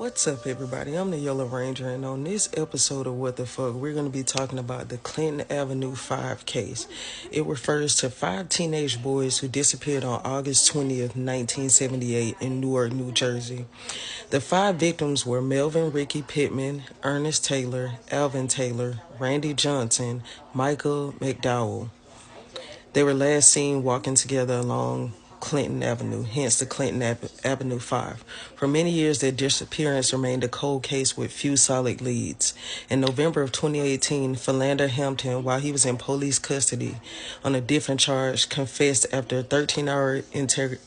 What's up, everybody? I'm the Yellow Ranger, and on this episode of What the Fuck, we're going to be talking about the Clinton Avenue 5 case. It refers to 5 teenage boys who disappeared on August 20th, 1978 in Newark, New Jersey. The 5 victims were Melvin Ricky Pittman, Ernest Taylor, Alvin Taylor, Randy Johnson, Michael McDowell. They were last seen walking together along Clinton Avenue, hence the Clinton Avenue 5. For many years, their disappearance remained a cold case with few solid leads. In November of 2018, Philander Hampton, while he was in police custody on a different charge, confessed after a 13-hour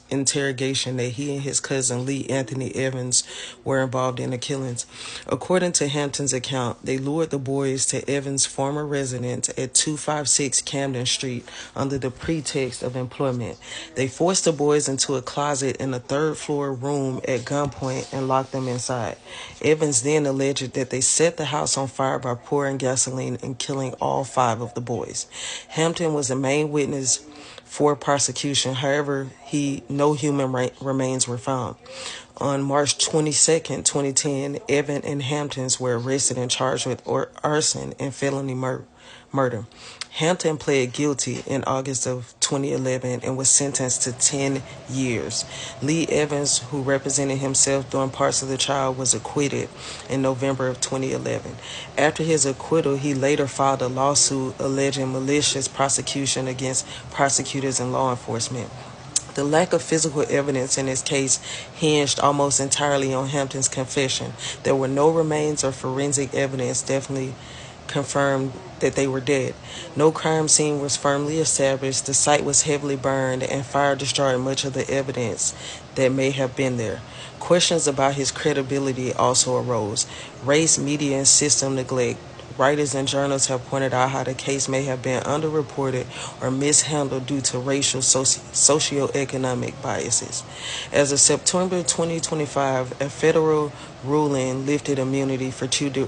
interrogation that he and his cousin Lee Anthony Evans were involved in the killings. According to Hampton's account, they lured the boys to Evans' former residence at 256 Camden Street under the pretext of employment. They forced the boys into a closet in a third-floor room at gunpoint and locked them inside. Evans then alleged that they set the house on fire by pouring gasoline and killing all 5 of the boys. Hampton was the main witness for prosecution. However, no human remains were found. On March 22nd, 2010, Evan and Hamptons were arrested and charged with arson and felony murder. Hampton pled guilty in August of 2011 and was sentenced to 10 years. Lee Evans, who represented himself during parts of the trial, was acquitted in November of 2011. After his acquittal, he later filed a lawsuit alleging malicious prosecution against prosecutors and law enforcement. The lack of physical evidence in this case hinged almost entirely on Hampton's confession. There were no remains or forensic evidence definitely confirmed that they were dead. No crime scene was firmly established. The site was heavily burned, and fire destroyed much of the evidence that may have been there. Questions about his credibility also arose. Race, media, and system neglect. Writers and journalists have pointed out how the case may have been underreported or mishandled due to racial socioeconomic biases. As of September 2025, a federal ruling lifted immunity for 2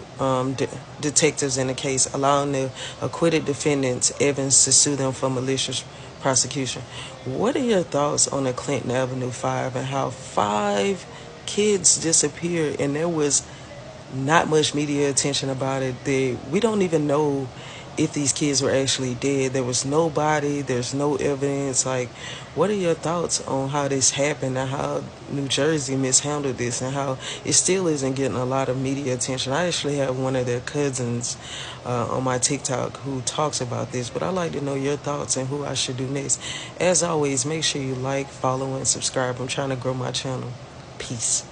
detectives in the case, allowing the acquitted defendants, Evans, to sue them for malicious prosecution. What are your thoughts on the Clinton Avenue 5 and how 5 kids disappeared and there was not much media attention about it? We don't even know if these kids were actually dead. There was nobody, there's no evidence. What are your thoughts on how this happened and how New Jersey mishandled this and how it still isn't getting a lot of media attention? I actually have one of their cousins on my TikTok who talks about this, but I'd like to know your thoughts and who I should do next. As always, make sure you like, follow, and subscribe. I'm trying to grow my channel. Peace.